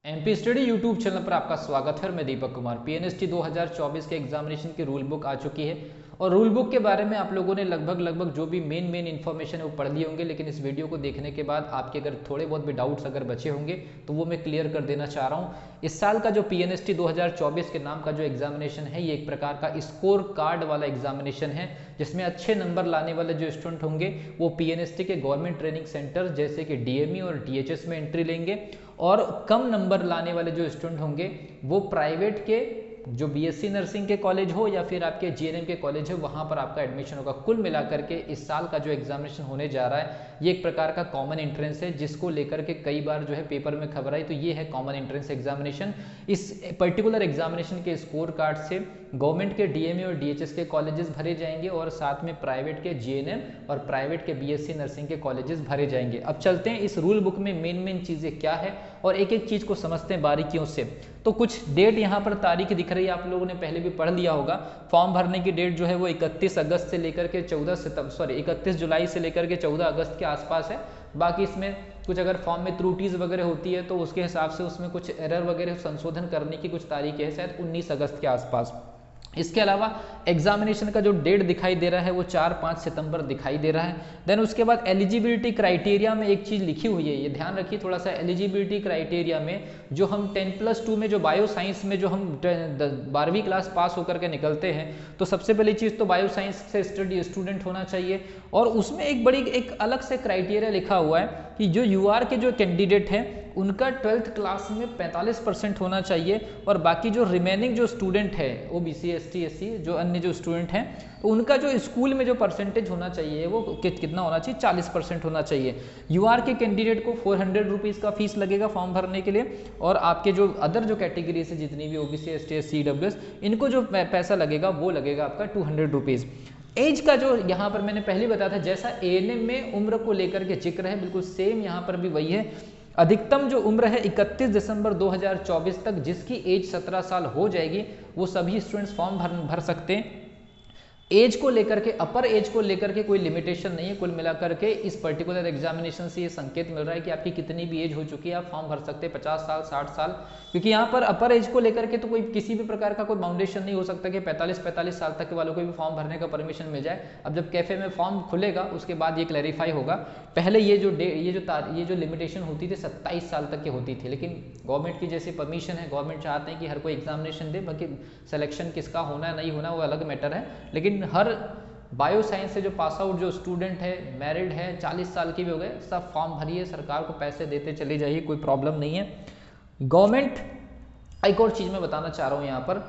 MP study YouTube channel पर आपका स्वागत है। मैं दीपक कुमार। पीएनएसटी 2024 के एग्जामिनेशन की रूल बुक आ चुकी है और रूल बुक के बारे में आप लोगों ने लगभग जो भी मेन इन्फॉर्मेशन है वो पढ़ लिए होंगे, लेकिन इस वीडियो को देखने के बाद आपके अगर थोड़े बहुत भी डाउट्स अगर बचे होंगे तो वो मैं क्लियर कर देना चाह रहा हूँ। इस साल का जो पीएनएसटी 2024 के नाम का जो एग्जामिनेशन है ये एक प्रकार का स्कोर कार्ड वाला एग्जामिनेशन है, जिसमें अच्छे नंबर लाने वाले जो स्टूडेंट होंगे वो पीएनएसटी के गवर्नमेंट ट्रेनिंग सेंटर जैसे कि डीएमई और डीएचएस में एंट्री लेंगे और कम नंबर लाने वाले जो स्टूडेंट होंगे वो प्राइवेट के जो बीएससी नर्सिंग के कॉलेज हो या फिर आपके जीएनएम के कॉलेज है वहां पर आपका एडमिशन होगा। कुल मिलाकर के इस साल का जो एग्जामिनेशन होने जा रहा है ये एक प्रकार का कॉमन एंट्रेंस है, जिसको लेकर के कई बार जो है पेपर में खबर आई, तो ये है कॉमन एंट्रेंस एग्जामिनेशन। इस पर्टिकुलर एग्जामिनेशन के स्कोर कार्ड से गवर्नमेंट के डीएमए और डीएचएस के कॉलेजेस भरे जाएंगे और साथ में प्राइवेट के जीएनएम और प्राइवेट के बीएससी नर्सिंग के कॉलेजेस भरे जाएंगे। अब चलते हैं इस रूल बुक में मेन चीजें क्या है और एक एक चीज को समझते हैं बारीकियों से। तो कुछ डेट यहाँ पर तारीख दिख रही है, आप लोगों ने पहले भी पढ़ लिया होगा। फॉर्म भरने की डेट जो है वो 31 अगस्त से लेकर के 31 जुलाई से लेकर के 14 अगस्त के आसपास है। बाकी इसमें कुछ अगर फॉर्म में त्रुटिज वगैरह होती है तो उसके हिसाब से उसमें कुछ एरर वगैरह संशोधन करने की कुछ तारीख है, शायद 19 अगस्त के आसपास। इसके अलावा एग्जामिनेशन का जो डेट दिखाई दे रहा है वो 4-5 सितंबर दिखाई दे रहा है। देन उसके बाद एलिजिबिलिटी क्राइटेरिया में एक चीज लिखी हुई है, ये ध्यान रखिए थोड़ा सा। एलिजिबिलिटी क्राइटेरिया में जो हम 10+2 में जो बायो साइंस में जो हम 12वीं क्लास पास होकर के निकलते हैं तो सबसे पहली चीज तो बायो साइंस से स्टूडेंट होना चाहिए और उसमें एक अलग से क्राइटेरिया लिखा हुआ है कि जो यूआर के जो कैंडिडेट हैं उनका 12th क्लास में 45% होना चाहिए और बाकी जो रिमेनिंग जो स्टूडेंट है ओबीसी एसटी एससी जो अन्य जो स्टूडेंट हैं तो उनका जो स्कूल में जो परसेंटेज होना चाहिए वो कितना होना चाहिए, 40% होना चाहिए। यूआर के कैंडिडेट को 400 रुपीज़ का फीस लगेगा फॉर्म भरने के लिए और आपके जो अदर जो कैटेगरी से जितनी भी ओबीसी एसटी एससी ईडब्ल्यूएस इनको जो पैसा लगेगा वो लगेगा आपका 200 रुपीज़। एज का जो यहाँ पर मैंने पहले बताया था, जैसा एएनएम में उम्र को लेकर के जिक्र है बिल्कुल सेम यहाँ पर भी वही है। अधिकतम जो उम्र है 31 दिसंबर 2024 तक जिसकी एज 17 साल हो जाएगी वो सभी स्टूडेंट्स फॉर्म भर सकते हैं। एज को लेकर के अपर एज को लेकर के कोई लिमिटेशन नहीं है। कुल मिलाकर के इस पर्टिकुलर एग्जामिनेशन से ये संकेत मिल रहा है कि आपकी कितनी भी एज हो चुकी है आप फॉर्म भर सकते हैं, 50 साल 60 साल, क्योंकि यहाँ पर अपर एज को लेकर के तो कोई किसी भी प्रकार का कोई बाउंडेशन नहीं हो सकता कि 45 साल तक के वालों को भी फॉर्म भरने का परमिशन मिल जाए। अब जब कैफे में फॉर्म खुलेगा उसके बाद ये क्लैरिफाई होगा। पहले ये जो लिमिटेशन होती थी 27 साल तक की होती थी, लेकिन गवर्नमेंट की जैसे परमिशन है, गवर्नमेंट चाहते हैं कि हर कोई एग्जामिनेशन दे, बाकी सिलेक्शन किसका होना है नहीं होना वो अलग मैटर है। लेकिन हर बायो साइंस से जो पास आउट जो स्टूडेंट है, मैरिड है, 40 साल के भी हो गए, सब फॉर्म भरिए, सरकार को पैसे देते चले जाइए, कोई प्रॉब्लम नहीं है। गवर्नमेंट एक और चीज मैं बताना चाह रहा हूं यहाँ पर,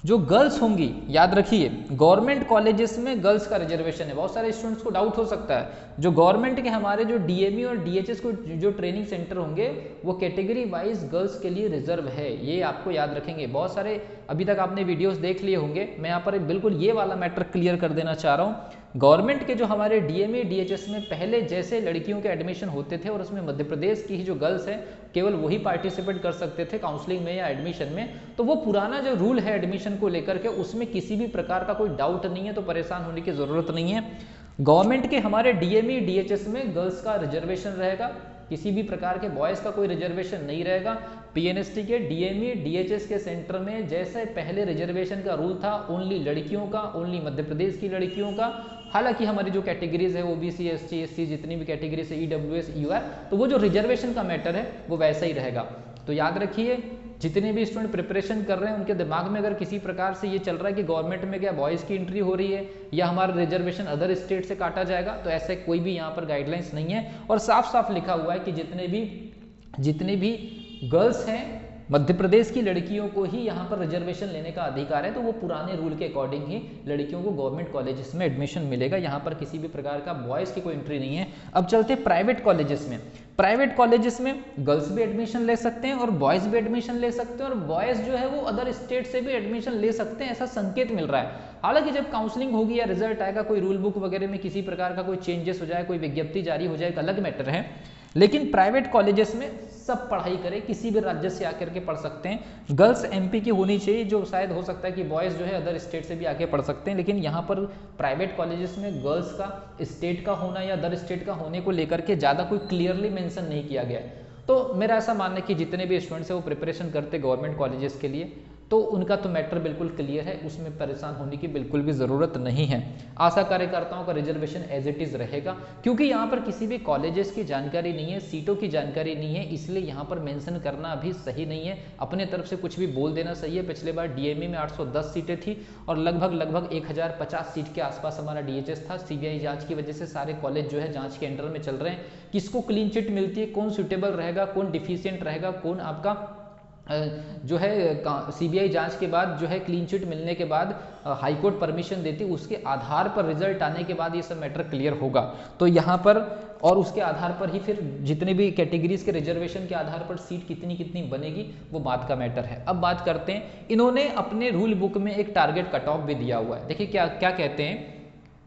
जो गर्ल्स होंगी याद रखिए गवर्नमेंट कॉलेजेस में गर्ल्स का रिजर्वेशन है। बहुत सारे स्टूडेंट्स को डाउट हो सकता है, जो गवर्नमेंट के हमारे जो डीएमई और डीएचएस को जो ट्रेनिंग सेंटर होंगे वो कैटेगरी वाइज गर्ल्स के लिए रिजर्व है, ये आपको याद रखेंगे। बहुत सारे अभी तक आपने वीडियोस देख लिए होंगे, मैं यहाँ पर बिल्कुल ये वाला मैटर क्लियर कर देना चाह रहा हूँ। गवर्नमेंट के जो हमारे डीएमए डीएचएस में पहले जैसे लड़कियों के एडमिशन होते थे और उसमें मध्य प्रदेश की ही जो गर्ल्स हैं केवल वही पार्टिसिपेट कर सकते थे काउंसलिंग में या एडमिशन में, तो वो पुराना जो रूल है एडमिशन को लेकर के उसमें किसी भी प्रकार का कोई डाउट नहीं है, तो परेशान होने की जरूरत नहीं है। गवर्नमेंट के हमारे डीएमई डीएचएस में गर्ल्स का रिजर्वेशन रहेगा, किसी भी प्रकार के बॉयज का कोई रिजर्वेशन नहीं रहेगा। पीएनएसटी के डीएमई डीएचएस के सेंटर में जैसे पहले रिजर्वेशन का रूल था ओनली लड़कियों का, ओनली मध्य प्रदेश की लड़कियों का, हालांकि हमारी जो कैटेगरीज है ओबीसी एसटी एससी जितनी भी कैटेगरीज है ईडब्ल्यूएस यूआर, तो वो जो रिजर्वेशन का मैटर है वो वैसा ही रहेगा। तो याद रखिए जितने भी स्टूडेंट प्रिपरेशन कर रहे हैं उनके दिमाग में अगर किसी प्रकार से ये चल रहा है कि गवर्नमेंट में क्या बॉयज की एंट्री हो रही है या हमारा रिजर्वेशन अदर स्टेट से काटा जाएगा, तो ऐसे कोई भी यहाँ पर गाइडलाइंस नहीं है और साफ साफ लिखा हुआ है कि जितने भी गर्ल्स हैं मध्य प्रदेश की लड़कियों को ही यहाँ पर रिजर्वेशन लेने का अधिकार है, तो वो पुराने रूल के अकॉर्डिंग ही लड़कियों को गवर्नमेंट कॉलेजेस में एडमिशन मिलेगा। यहाँ पर किसी भी प्रकार का बॉयज़ की कोई एंट्री नहीं है। अब चलते प्राइवेट कॉलेजेस में। प्राइवेट कॉलेजेस में गर्ल्स भी एडमिशन ले सकते हैं और बॉयज़ भी एडमिशन ले सकते हैं और बॉयज़ जो है वो अदर स्टेट से भी एडमिशन ले सकते हैं, ऐसा संकेत मिल रहा है। हालांकि जब काउंसलिंग होगी या रिजल्ट आएगा, कोई रूल बुक वगैरह में किसी प्रकार का कोई चेंजेस हो जाए, कोई विज्ञप्ति जारी हो जाए, एक अलग मैटर है। लेकिन प्राइवेट कॉलेजेस में सब पढ़ाई करें, किसी भी राज्य से आकर के पढ़ सकते हैं। गर्ल्स एमपी की होनी चाहिए, जो शायद हो सकता है कि बॉयज़ जो है अदर स्टेट से भी आके पढ़ सकते हैं, लेकिन यहाँ पर प्राइवेट कॉलेजेस में गर्ल्स का स्टेट का होना या अदर स्टेट का होने को लेकर के ज़्यादा कोई क्लियरली मेंशन नहीं किया गया है। तो मेरा ऐसा मानना है कि जितने भी स्टूडेंट्स हैं वो प्रिपरेशन करते गवर्नमेंट कॉलेजेस के लिए, तो उनका तो मैटर बिल्कुल क्लियर है, उसमें परेशान होने की बिल्कुल भी ज़रूरत नहीं है। आशा कार्यकर्ताओं का रिजर्वेशन एज इट इज़ रहेगा, क्योंकि यहाँ पर किसी भी कॉलेजेस की जानकारी नहीं है, सीटों की जानकारी नहीं है, इसलिए यहाँ पर मेंशन करना अभी सही नहीं है। अपने तरफ से कुछ भी बोल देना सही है। पिछले बार डीएमई में 810 सीटें थी और लगभग 1050 सीट के आसपास हमारा डीएचएस था। सीबीआई जाँच की वजह से सारे कॉलेज जो है जाँच के अंडर में चल रहे हैं। किसको क्लीन चिट मिलती है, कौन सुटेबल रहेगा, कौन डिफिशियंट रहेगा, कौन आपका जो है सीबीआई जांच के बाद जो है क्लीन चिट मिलने के बाद हाईकोर्ट परमिशन देती, उसके आधार पर रिजल्ट आने के बाद ये सब मैटर क्लियर होगा। तो यहाँ पर और उसके आधार पर ही फिर जितने भी कैटेगरीज के रिजर्वेशन के आधार पर सीट कितनी कितनी बनेगी वो बात का मैटर है। अब बात करते हैं, इन्होंने अपने रूल बुक में एक टारगेट कट ऑफ भी दिया हुआ है। देखिए क्या क्या कहते हैं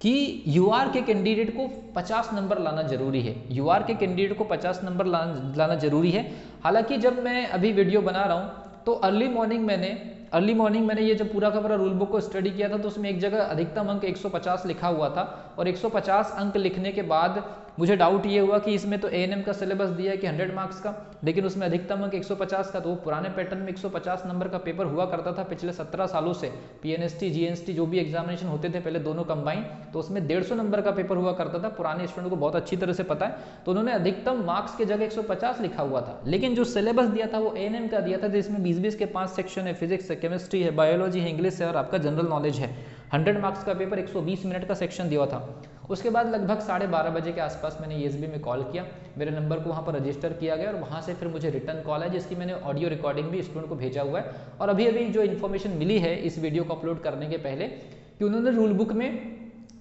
कि यूआर के कैंडिडेट को 50 नंबर लाना जरूरी है। यूआर के कैंडिडेट को 50 नंबर लाना जरूरी है। हालांकि जब मैं अभी वीडियो बना रहा हूं तो अर्ली मॉर्निंग मैंने ये जब पूरा का पूरा रूल बुक को स्टडी किया था तो उसमें एक जगह अधिकतम अंक 150 लिखा हुआ था, और 150 अंक लिखने के बाद मुझे डाउट ये हुआ कि इसमें तो एएनएम का सिलेबस दिया है कि 100 मार्क्स का, लेकिन उसमें अधिकतम अंक 150 का, तो वो पुराने पैटर्न में 150 नंबर का पेपर हुआ करता था पिछले 17 सालों से। पीएनएसटी जीएनएसटी जो भी एग्जामिनेशन होते थे पहले दोनों कंबाइन, तो उसमें 150 नंबर का पेपर हुआ करता था। पुराने स्टूडेंट को बहुत अच्छी तरह से पता है। तो उन्होंने अधिकतम मार्क्स की जगह 150 लिखा हुआ था, लेकिन जो सिलेबस दिया था वो एएनएम का दिया था, जिसमें 20-20 के 5 सेक्शन है, फिजिक्स है, केमिस्ट्री है, बायोलॉजी है, इंग्लिश है और आपका जनरल नॉलेज है। 100 मार्क्स का पेपर 120 मिनट का सेक्शन दिया था। उसके बाद लगभग 12:30 बजे के आसपास मैंने ईएसबी में कॉल किया, मेरे नंबर को वहाँ पर रजिस्टर किया गया और वहाँ से फिर मुझे रिटर्न कॉल है जिसकी मैंने ऑडियो रिकॉर्डिंग भी स्टूडेंट को भेजा हुआ है। और अभी अभी जो इन्फॉर्मेशन मिली है इस वीडियो को अपलोड करने के पहले कि उन्होंने रूल बुक में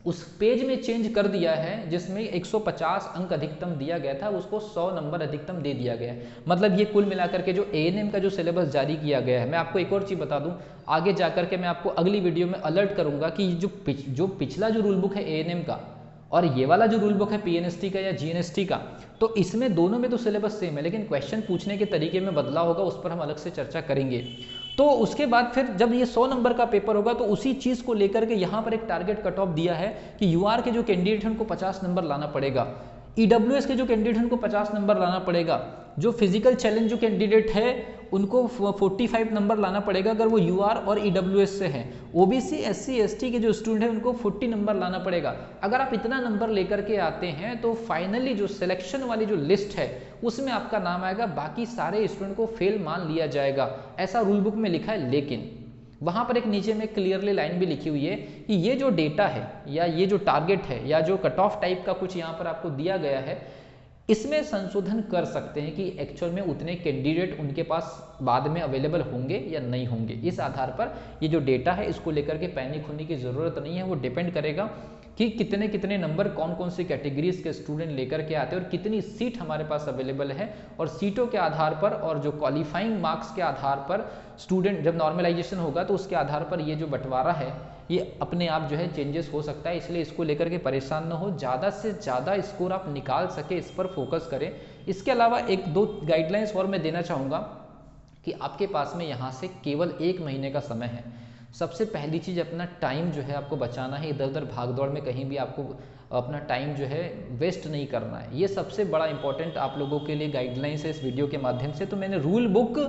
उस पेज में चेंज कर दिया है जिसमें 150 अंक अधिकतम दिया गया था, उसको 100 नंबर अधिकतम दे दिया गया है। मतलब ये कुल मिलाकर के जो एएनएम का जो सिलेबस जारी किया गया है, मैं आपको एक और चीज़ बता दूं, आगे जाकर के मैं आपको अगली वीडियो में अलर्ट करूंगा कि जो पिछला जो रूल बुक है एएनएम का और ये वाला जो रूल बुक है पीएनएसटी का या जीएनएसटी का, तो इसमें दोनों में तो सिलेबस सेम है, लेकिन क्वेश्चन पूछने के तरीके में बदलाव होगा, उस पर हम अलग से चर्चा करेंगे। तो उसके बाद फिर जब ये 100 नंबर का पेपर होगा तो उसी चीज़ को लेकर के यहाँ पर एक टारगेट कट ऑफ दिया है कि यूआर के जो कैंडिडेट हैं उनको 50 नंबर लाना पड़ेगा, ईडब्ल्यूएस के जो कैंडिडेट हैं उनको 50 नंबर लाना पड़ेगा, जो फिजिकल चैलेंज जो कैंडिडेट है उनको 45 नंबर लाना पड़ेगा अगर वो यूआर और ईडब्ल्यूएस से हैं। ओबीसी एससी एसटी के जो स्टूडेंट हैं उनको 40 नंबर लाना पड़ेगा। अगर आप इतना नंबर लेकर के आते हैं तो फाइनली जो सिलेक्शन वाली जो लिस्ट है उसमें आपका नाम आएगा, बाकी सारे स्टूडेंट को फेल मान लिया जाएगा, ऐसा रूल बुक में लिखा है। लेकिन वहाँ पर एक नीचे में क्लियरली लाइन भी लिखी हुई है कि ये जो डेटा है या ये जो टारगेट है या जो कट ऑफ टाइप का कुछ यहाँ पर आपको दिया गया है, इसमें संशोधन कर सकते हैं कि एक्चुअल में उतने कैंडिडेट उनके पास बाद में अवेलेबल होंगे या नहीं होंगे। इस आधार पर ये जो डेटा है इसको लेकर के पैनिक होने की ज़रूरत नहीं है। वो डिपेंड करेगा कि कितने कितने नंबर कौन कौन सी कैटेगरीज के स्टूडेंट लेकर के आते हैं और कितनी सीट हमारे पास अवेलेबल है, और सीटों के आधार पर और जो क्वालिफाइंग मार्क्स के आधार पर स्टूडेंट जब नॉर्मलाइजेशन होगा तो उसके आधार पर ये जो बंटवारा है ये अपने आप जो है चेंजेस हो सकता है। इसलिए इसको लेकर के परेशान ना हो, ज़्यादा से ज़्यादा स्कोर आप निकाल सके इस पर फोकस करें। इसके अलावा 1-2 गाइडलाइंस और मैं देना चाहूँगा कि आपके पास में यहाँ से केवल 1 महीने का समय है। सबसे पहली चीज़ अपना टाइम जो है आपको बचाना है, इधर उधर भाग दौड़ में कहीं भी आपको अपना टाइम जो है वेस्ट नहीं करना है। ये सबसे बड़ा इंपॉर्टेंट आप लोगों के लिए गाइडलाइंस है इस वीडियो के माध्यम से। तो मैंने रूल बुक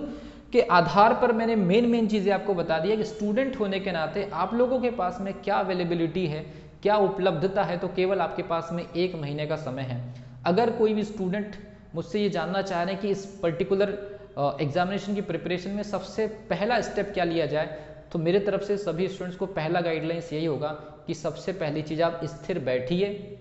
के आधार पर मैंने मेन चीज़ें आपको बता दी है कि स्टूडेंट होने के नाते आप लोगों के पास में क्या अवेलेबिलिटी है, क्या उपलब्धता है। तो केवल आपके पास में 1 महीने का समय है। अगर कोई भी स्टूडेंट मुझसे ये जानना चाह रहे हैं कि इस पर्टिकुलर एग्जामिनेशन की प्रिपरेशन में सबसे पहला स्टेप क्या लिया जाए, तो मेरे तरफ से सभी स्टूडेंट्स को पहला गाइडलाइंस यही होगा कि सबसे पहली चीज़ आप स्थिर बैठिए।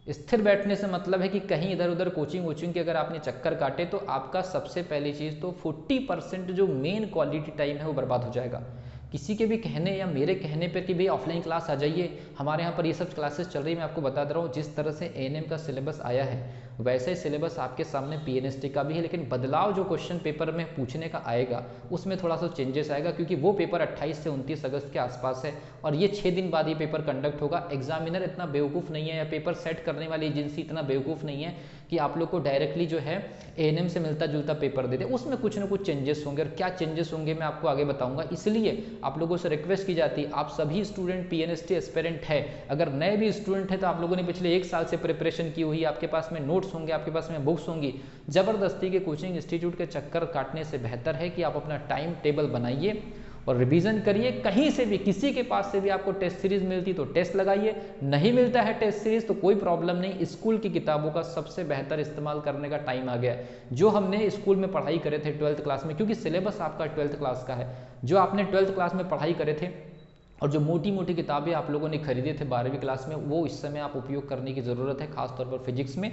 स्थिर बैठने से मतलब है कि कहीं इधर उधर कोचिंग वोचिंग के अगर आपने चक्कर काटे तो आपका सबसे पहली चीज़ तो 40% जो मेन क्वालिटी टाइम है वो बर्बाद हो जाएगा। किसी के भी कहने या मेरे कहने पर कि भाई ऑफलाइन क्लास आ जाइए, हमारे यहाँ पर ये सब क्लासेस चल रही है, मैं आपको बता दे रहा हूँ जिस तरह से एएनएम का सिलेबस आया है वैसे ही सिलेबस आपके सामने पीएनएसटी का भी है, लेकिन बदलाव जो क्वेश्चन पेपर में पूछने का आएगा उसमें थोड़ा सा चेंजेस आएगा, क्योंकि वो पेपर 28 से 29 अगस्त के आसपास है और ये 6 दिन बाद ये पेपर कंडक्ट होगा। एग्जामिनर इतना बेवकूफ़ नहीं है या पेपर सेट करने वाली एजेंसी इतना बेवकूफ़ नहीं है कि आप लोग को डायरेक्टली जो है एएनएम से मिलता जुलता पेपर दे दे। उसमें कुछ ना कुछ चेंजेस होंगे, और क्या चेंजेस होंगे मैं आपको आगे बताऊंगा। इसलिए आप लोगों से रिक्वेस्ट की जाती है, आप सभी स्टूडेंट पीएनएसटी एस्पिरेंट है, अगर नए भी स्टूडेंट है तो आप लोगों ने पिछले 1 साल से प्रिपरेशन की हुई, आपके पास में नोट नोट्स होंगे, आपके पास में बुक्स होंगी, ज़बरदस्ती के कोचिंग इंस्टीट्यूट के चक्कर काटने से बेहतर है कि आप अपना टाइम टेबल बनाइए और रिवीजन करिए। कहीं से भी, किसी के पास से भी आपको टेस्ट सीरीज मिलती तो टेस्ट लगाइए, नहीं मिलता है टेस्ट सीरीज तो कोई प्रॉब्लम नहीं। स्कूल की किताबों का सबसे बेहतर इस्तेमाल करने का टाइम आ गया है। जो हमने स्कूल में पढ़ाई करे थे 12th क्लास में, क्योंकि सिलेबस आपका 12th क्लास का है, जो आपने 12th क्लास में पढ़ाई करे थे और जो मोटी मोटी किताबें आप लोगों ने खरीदे थे 12वीं क्लास में, वो इस समय आप उपयोग करने की ज़रूरत है, खासतौर पर फिजिक्स में,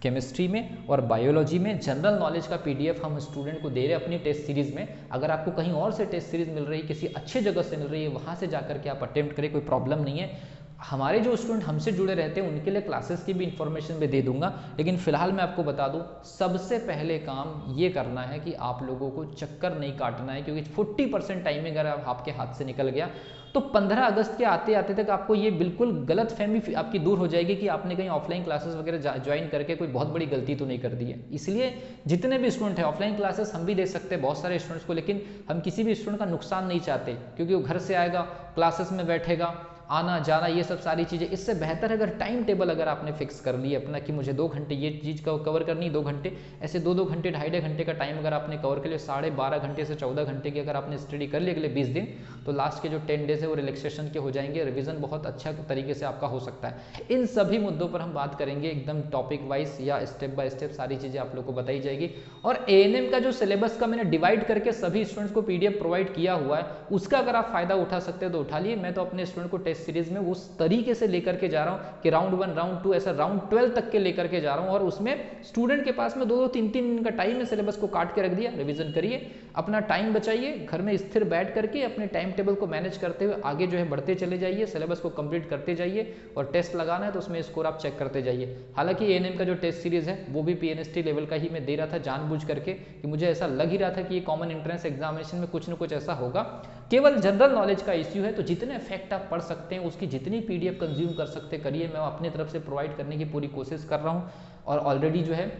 केमिस्ट्री में और बायोलॉजी में। जनरल नॉलेज का पीडीएफ हम स्टूडेंट को दे रहे हैं अपनी टेस्ट सीरीज़ में। अगर आपको कहीं और से टेस्ट सीरीज़ मिल रही है, किसी अच्छे जगह से मिल रही है, वहाँ से जाकर के आप अटेम्प्ट करें, कोई प्रॉब्लम नहीं है। हमारे जो स्टूडेंट हमसे जुड़े रहते हैं उनके लिए क्लासेस की भी इंफॉर्मेशन मैं दे दूंगा, लेकिन फिलहाल मैं आपको बता दूं, सबसे पहले काम ये करना है कि आप लोगों को चक्कर नहीं काटना है, क्योंकि 40% टाइम अगर आपके हाथ से निकल गया तो 15 अगस्त के आते आते तक आपको ये बिल्कुल गलत फहमी आपकी दूर हो जाएगी कि आपने कहीं ऑफलाइन क्लासेस वगैरह ज्वाइन करके कोई बहुत बड़ी गलती तो नहीं कर दी है। इसलिए जितने भी स्टूडेंट हैं, ऑफलाइन क्लासेस हम भी दे सकते हैं बहुत सारे स्टूडेंट्स को, लेकिन हम किसी भी स्टूडेंट का नुकसान नहीं चाहते, क्योंकि वो घर से आएगा, क्लासेस में बैठेगा, आना जाना, ये सब सारी चीज़ें। इससे बेहतर अगर टाइम टेबल अगर आपने फिक्स कर लिया अपना कि मुझे 2 घंटे ये चीज़ कवर करनी, 2 घंटे ऐसे 2-2 घंटे 2.5 घंटे का टाइम अगर आपने कवर कर लिया, 12.5 घंटे से 14 घंटे की अगर आपने स्टडी कर ली अगले 20 दिन, तो लास्ट के जो 10 डेज है वो रिलैक्सेशन के हो जाएंगे। रिवीजन बहुत अच्छा तरीके से आपका हो सकता है। इन सभी मुद्दों पर हम बात करेंगे एकदम टॉपिक वाइज या स्टेप बाय स्टेप, सारी चीज़ें आप लोग को बताई जाएगी। और एएनएम का जो सिलेबस का मैंने डिवाइड करके सभी स्टूडेंट्स को पीडीएफ प्रोवाइड किया हुआ है, उसका अगर आप फायदा उठा सकते हैं तो उठा लिए। मैं तो अपने स्टूडेंट को टेस्ट सीरीज में उस तरीके से लेकर के जा रहा हूं कि राउंड 1, राउंड 2, ऐसा राउंड 12 तक के लेकर के जा रहा हूं, और उसमें स्टूडेंट के पास में 2-2, 3-3 दिन का टाइम है, सिलेबस को काट के रख दिया। रिवीजन करिए, अपना टाइम बचाइए, घर में स्थिर बैठ करके अपने टाइम टेबल को मैनेज करते हुए आगे जो है बढ़ते चले जाइए, सिलेबस को कंप्लीट करते जाइए, और टेस्ट लगाना है तो उसमें स्कोर आप चेक करते जाइए। हालांकि एएनएम का जो टेस्ट सीरीज है वो भी पीएनएसटी लेवल का ही मैं दे रहा था जानबूझ करके, कि मुझे ऐसा लग ही रहा था कि ये कॉमन एंट्रेंस एग्जामिनेशन में कुछ न कुछ ऐसा होगा। केवल जनरल नॉलेज का इश्यू है, तो जितने फैक्ट आप पढ़ सकते हैं, उसकी जितनी पीडीएफ कंज्यूम कर सकते करिए। मैं अपनी तरफ से प्रोवाइड करने की पूरी कोशिश कर रहा हूँ, और ऑलरेडी जो है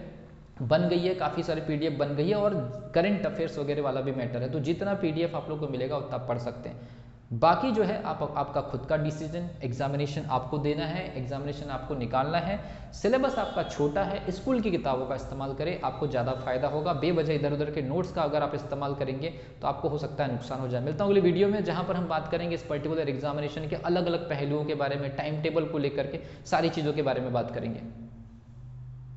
बन गई है, काफ़ी सारी पीडीएफ बन गई है, और करंट अफेयर्स वगैरह वाला भी मैटर है। तो जितना पीडीएफ आप लोग को मिलेगा उतना पढ़ सकते हैं। बाकी जो है आपका खुद का डिसीजन, एग्जामिनेशन आपको देना है, एग्जामिनेशन आपको निकालना है। सिलेबस आपका छोटा है, स्कूल की किताबों का इस्तेमाल करें, आपको ज़्यादा फायदा होगा। बेवजह इधर उधर के नोट्स का अगर आप इस्तेमाल करेंगे तो आपको हो सकता है नुकसान हो जाए। मिलता हूँ अगली वीडियो में, जहाँ पर हम बात करेंगे इस पर्टिकुलर एग्जामिनेशन के अलग अलग पहलुओं के बारे में, टाइम टेबल को लेकर के सारी चीज़ों के बारे में बात करेंगे।